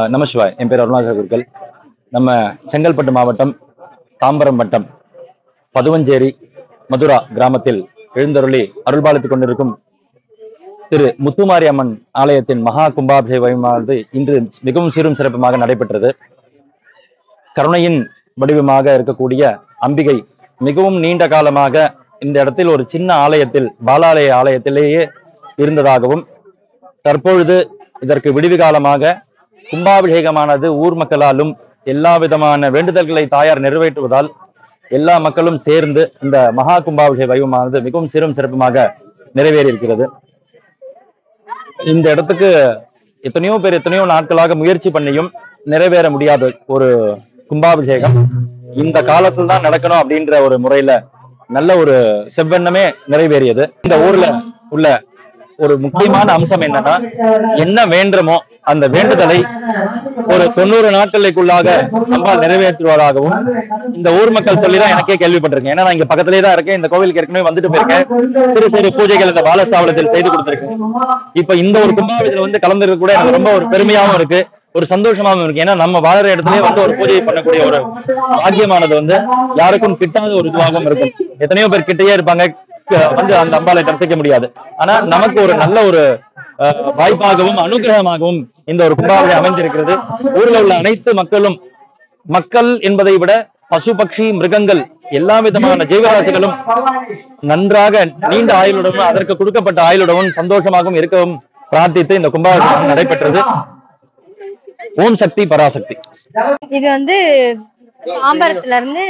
நமசிவாய். என் பேர் அருணாச்சல குருக்கள். நம்ம செங்கல்பட்டு மாவட்டம் தாம்பரம் வட்டம் பதுவஞ்சேரி மதுரா கிராமத்தில் எழுந்தருளி அருள்பாலித்துக் கொண்டிருக்கும் திரு முத்துமாரி அம்மன் ஆலயத்தின் மகா கும்பாபிஷேகமானது இன்று மிகவும் சீரும் சிறப்புமாக நடைபெற்றது. கருணையின் வடிவமாக இருக்கக்கூடிய அம்பிகை மிகவும் நீண்ட காலமாக இந்த இடத்தில் ஒரு சின்ன ஆலயத்தில் பாலாலய ஆலயத்திலேயே இருந்ததாகவும், தற்பொழுது இதற்கு விடுவி காலமாக கும்பாபிஷேகமானது ஊர் மக்களாலும் எல்லா விதமான வேண்டுதல்களை தாயார் நிறைவேற்றுவதால் எல்லா மக்களும் சேர்ந்து இந்த மகா கும்பாபிஷேக வைபவமானது மிகவும் சீரும் சிறப்புமாக நிறைவேறி இருக்கிறது. இந்த இடத்துக்கு எத்தனையோ பேர் எத்தனையோ நாட்களாக முயற்சி பண்ணியும் நிறைவேற முடியாத ஒரு கும்பாபிஷேகம் இந்த காலத்தில் தான் நடக்கணும் அப்படின்ற ஒரு முறையில நல்ல ஒரு செவ்வெண்ணமே நிறைவேறியது. இந்த ஊர்ல உள்ள ஒரு முக்கியமான அம்சம் என்னன்னா, என்ன வேண்டுமோ அந்த வேண்டுதலை ஒரு 90 நாட்களுக்குள்ளாக அம்பாள் நிறைவேற்றுவதாகவும் இந்த ஊர் மக்கள் சொல்லிதான் எனக்கே கேள்விப்பட்டிருக்கேன். ஏன்னா நான் இங்க பக்கத்திலே தான் இருக்கேன். இந்த கோவிலுக்கு ஏற்கனவே வந்துட்டு போயிருக்கேன். சிறு சிறு பூஜைகள் இந்த பாலஸ்தாவனத்தில் செய்து கொடுத்திருக்கேன். இப்ப இந்த ஒரு கும்பாபிஷேகத்தில் கலந்துருக்கு கூட எனக்கு ரொம்ப ஒரு பெருமையாகவும் இருக்கு, ஒரு சந்தோஷமாகவும் இருக்கு. ஏன்னா நம்ம வாழற இடத்துலயே ஒரு பூஜை பண்ணக்கூடிய ஒரு பாக்கியமானது யாருக்கும் கிட்டாத ஒரு இதுவாகவும் இருக்கும். எத்தனையோ பேர் கிட்டேயே இருப்பாங்க, அந்த அம்பாளை தரிசிக்க முடியாது. ஆனா நமக்கு ஒரு நல்ல ஒரு வாய்ப்பாகவும் அனுகிரகமாகவும் இந்த ஒரு கும்பாபிஷேகம் அமைந்திருக்கிறது. ஊர்ல உள்ள அனைத்து மக்களும், மக்கள் என்பதை விட பசு பட்சி மிருகங்கள் எல்லா விதமான ஜீவராசிகளும் நன்றாக நீண்ட ஆயுளுடனும் அதற்கு கொடுக்கப்பட்ட ஆயுளுடனும் சந்தோஷமாகவும் இருக்கவும் பிரார்த்தித்து இந்த கும்பாபிஷேகம் நடைபெற்றது. ஓம் சக்தி பராசக்தி. இது தாம்பரத்துல இருந்து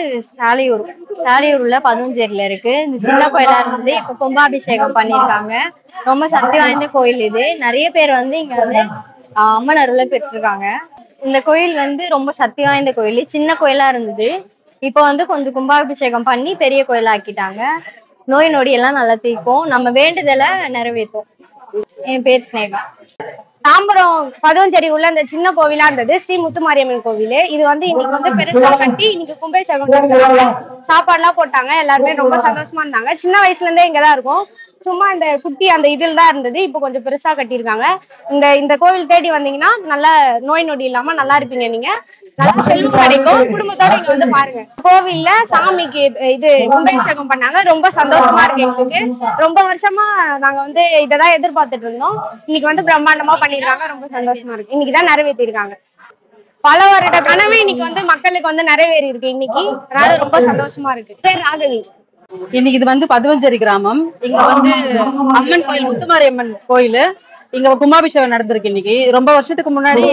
சாலியூர்ல பதுவஞ்சேரியில இருக்கு. இந்த சின்ன கோயிலா இருந்து இப்ப கும்பாபிஷேகம் பண்ணிருக்காங்க. ரொம்ப சக்தி வாய்ந்த கோயில் இது. நிறைய பேர் இங்க அம்மன் அருளை பெற்றிருக்காங்க. இந்த கோயில் ரொம்ப சக்தி வாய்ந்த கோயில். சின்ன கோயிலா இருந்தது, இப்ப கொஞ்சம் கும்பாபிஷேகம் பண்ணி பெரிய கோயிலா ஆக்கிட்டாங்க. நோய் நொடி எல்லாம் நல்லா தீர்க்கும், நம்ம வேண்டுதலை நிறைவேற்றும். என் பேர் ஸ்னேகா. தாம்பரம் பதுவஞ்சேரி உள்ள அந்த சின்ன கோவிலா இருந்தது ஸ்ரீ முத்துமாரியம்மன் கோவில். இது இன்னைக்கு பெருசா கட்டி இன்னைக்கு கும்பாபிஷேகம் சாப்பாடு எல்லாம் போட்டாங்க. எல்லாருமே ரொம்ப சந்தோஷமா இருந்தாங்க. சின்ன வயசுல இருந்தே இங்கதான் இருக்கும். சும்மா இந்த குட்டி அந்த இதில் தான் இருந்தது. இப்போ கொஞ்சம் பெருசா கட்டியிருக்காங்க. இந்த கோவில் தேடி வந்தீங்கன்னா நல்லா நோய் நொடி இல்லாம நல்லா இருப்பீங்க. நீங்க நல்லா செல்வம் கிடைக்கும். குடும்பத்தோட இங்க பாருங்க. கோவில்ல சாமிக்கு கும்பாபிஷேகம் பண்ணாங்க. ரொம்ப சந்தோஷமா இருக்கு எங்களுக்கு. ரொம்ப வருஷமா நாங்க இததான் எதிர்பார்த்துட்டு இருந்தோம். இன்னைக்கு பிரம்மாண்டமா பண்ணிருக்காங்க. ரொம்ப சந்தோஷமா இருக்கு. இன்னைக்குதான் நிறைவேற்றிருக்காங்க. பல வருட கனவே இன்னைக்கு மக்களுக்கு நிறைவேறி இருக்கு இன்னைக்கு. அதனால ரொம்ப சந்தோஷமா இருக்கு. பேர் ராகவி. இன்னைக்கு இது பதுவஞ்சேரி கிராமம். இங்க அம்மன் கோயில், முத்துமாரி அம்மன் கோயில். இங்க கும்பாபிஷேகம் நடந்திருக்கு. இன்னைக்கு ரொம்ப வருஷத்துக்கு முன்னாடி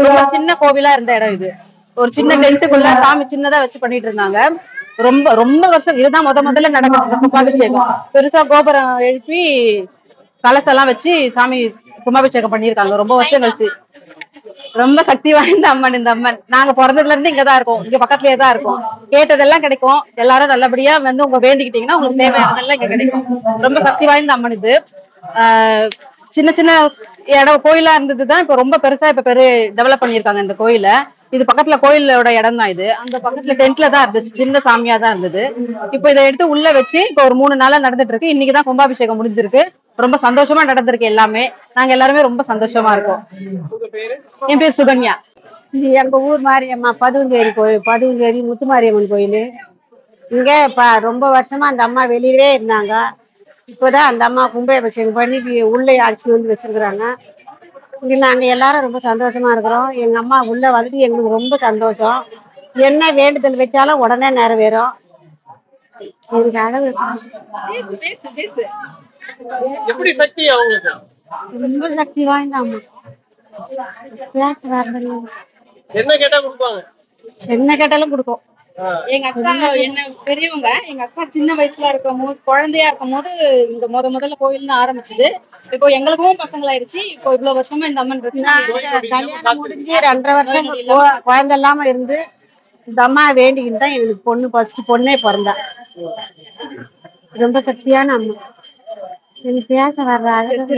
ரொம்ப சின்ன கோவிலா இருந்த இடம் இது. ஒரு சின்ன டென்ட்டுக்குள்ள சாமி சின்னதா வச்சு பண்ணிட்டு இருந்தாங்க. ரொம்ப ரொம்ப வருஷம் இதுதான் முதல்ல நடக்குது கும்பாபிஷேகம். பெருசா கோபுரம் எழுப்பி கலசெல்லாம் வச்சு சாமி கும்பாபிஷேகம் பண்ணியிருக்காங்க ரொம்ப வருஷம் கழிச்சு. ரொம்ப சக்தி வாய்ந்த அம்மன் இந்த அம்மன். நாங்க பிறந்ததுல இருந்து இங்கதான் இருக்கோம். இங்க பக்கத்துலயே தான் இருக்கோம். கேட்டதெல்லாம் கிடைக்கும். எல்லாரும் நல்லபடியா உங்க வேண்டிக்கிட்டீங்கன்னா உங்களுக்கு தேவையானதெல்லாம் இங்க கிடைக்கும். ரொம்ப சக்தி வாய்ந்த அம்மன் இது. சின்ன சின்ன இடம் கோயிலா இருந்ததுதான் இப்ப ரொம்ப பெருசா டெவலப் பண்ணிருக்காங்க இந்த கோயில. இது பக்கத்துல கோயிலோட இடம் தான் இது. அந்த பக்கத்துல டென்ட்ல தான் இருந்துச்சு, சின்ன சாமியா தான் இருந்தது. இப்போ இதை எடுத்து உள்ள வச்சு இப்போ ஒரு 3 நாளா நடந்துட்டு இருக்கு. இன்னைக்குதான் கும்பாபிஷேகம் முடிஞ்சிருக்கு. ரொம்ப சந்தோஷமா நடந்திருக்கு எல்லாமே. நாங்க எல்லாருமே ரொம்ப சந்தோஷமா இருக்கோம். என் பேர் சுகன்யா. இது எங்க ஊர் மாரியம்மா பதுவஞ்சேரி கோயில், பதுவஞ்சேரி முத்துமாரியம்மன் கோயில். இங்க ரொம்ப வருஷமா அந்த அம்மா வெளியிலே இருந்தாங்க. இப்போதான் அந்த அம்மா கும்பாபிஷேகம் பண்ணி உள்ளே அழைச்சிட்டு வச்சிருக்கிறாங்க. இங்க நாங்க எல்லாரும் ரொம்ப சந்தோஷமா இருக்கிறோம். எங்க அம்மா உள்ள எங்களுக்கு ரொம்ப சந்தோஷம். என்ன வேண்டுதல் வச்சாலும் உடனே நிறைவேறும். ரொம்ப சக்தி வாய்ந்த அம்மா. என்ன கேட்டாலும் கொடுக்கும். எங்க அக்கா என்ன பெரியவங்க. எங்க அக்கா சின்ன வயசுல இருக்கும் போது, குழந்தையா இருக்கும் போது இந்த முதல்ல கோயில்னு ஆரம்பிச்சது. இப்போ எங்களுக்கும் பசங்களாயிருச்சு. இப்போ இவ்வளவு வருஷமா இந்த அம்மன் இருக்கு. கல்யாணம் முடிஞ்சு 2.5 வருஷம் குழந்தை இல்லாம இருந்து இந்த அம்மா வேண்டிக்கிட்டு தான் எங்களுக்கு ஃபர்ஸ்ட் பொண்ணே பிறந்தா. ரொம்ப சக்தியான அம்மா. எனக்கு பேச வர்ற அழகு.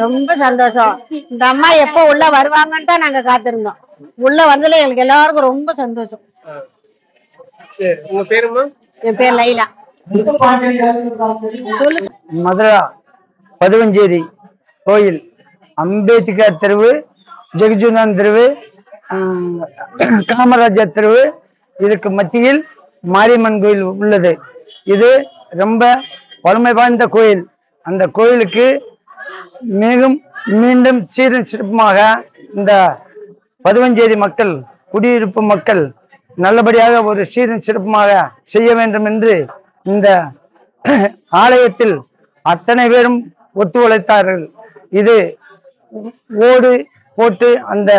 ரொம்ப சந்தோஷம். இந்த அம்மா எப்ப உள்ள வருவாங்கன்னு தான் நாங்க காத்திருந்தோம். உள்ள வந்ததுல எங்களுக்கு எல்லாருக்கும் ரொம்ப சந்தோஷம். என் பேர் லைலா. சொல்லு. மதுரா பதுவஞ்சேரி கோயில், அம்பேத்கர் தெருவு, ஜெகஜீவன் தெருவு, காமராஜர் தெருவு, இதுக்கு மத்தியில் மாரியம்மன் கோயில் உள்ளது. இது ரொம்ப பழமை வாய்ந்த கோயில். அந்த கோயிலுக்கு மீண்டும் சீரும் சிறப்புமாக இந்த பதுவஞ்சேரி மக்கள், குடியிருப்பு மக்கள் நல்லபடியாக ஒரு சீரும் சிறப்புமாக செய்ய வேண்டும் என்று இந்த ஆலயத்தில் அத்தனை பேரும் ஒத்துழைத்தார்கள். இது ஓடு போட்டு அந்த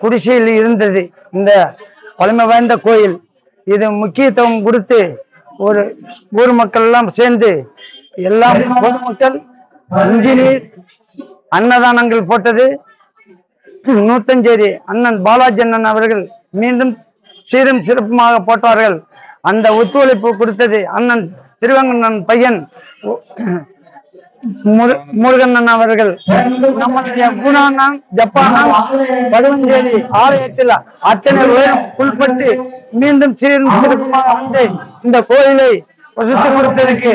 குடிசையில் இருந்தது இந்த பழமை வாய்ந்த கோயில். இது முக்கியத்துவம் கொடுத்து ஒரு ஊர் மக்கள் எல்லாம் சேர்ந்து எல்லாம் பொதுமக்கள் இன்ஜினியர் அன்னதானங்கள் போட்டது. நூத்தஞ்சேரி அண்ணன் பாலாஜி அண்ணன் அவர்கள் மீண்டும் சீரும் சிறப்புமாக போட்டார்கள். அந்த ஒத்துழைப்பு கொடுத்தது அண்ணன் திருவங்கண்ணன் பையன் முருகண்ணன் அவர்கள். நம்முடைய பூனான் ஜப்பான் பதுவஞ்சேரி ஆலயத்தில் அத்தனை பேரும் உள்பட்டு மீண்டும் சீரும் சிறப்புமாக வந்து இந்த கோயிலை வசித்து கொடுத்ததற்கு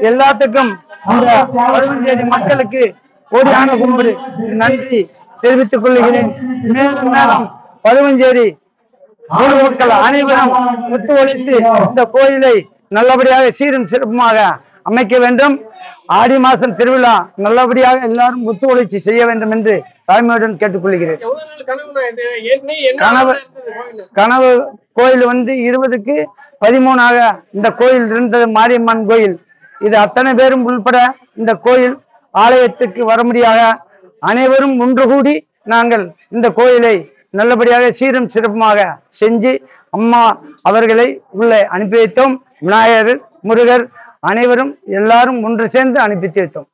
எல்லாத்துக்கும் இந்த பதுவஞ்சேரி மக்களுக்கு கோடியான கும்பிடு நன்றி தெரிவித்துக் கொள்கிறேன். மேலும் மேலும் பதுவஞ்சேரி ஊர் மக்கள் அனைவரும் ஒத்துழைத்து இந்த கோயிலை நல்லபடியாக சீரும் சிறப்புமாக அமைக்க வேண்டும். ஆடி மாசம் திருவிழா நல்லபடியாக எல்லாரும் ஒத்துழைச்சு செய்ய வேண்டும் என்று தாய்மையுடன் கேட்டுக்கொள்கிறேன். கனவு கோயில் 20க்கு 13 இந்த கோயில் இருந்தது மாரியம்மன் கோயில். இது அத்தனை பேரும் உள்பட இந்த கோயில் ஆலயத்துக்கு வர முடியாத அனைவரும் ஒன்று கூடி நாங்கள் இந்த கோயிலை நல்லபடியாக சீரும் சிறப்புமாக செஞ்சு அம்மா அவர்களை உள்ளே அனுப்பி வைத்தோம். விநாயகர், முருகர் அனைவரும் எல்லாரும் ஒன்று சேர்ந்து அனுப்பி வைத்தோம்.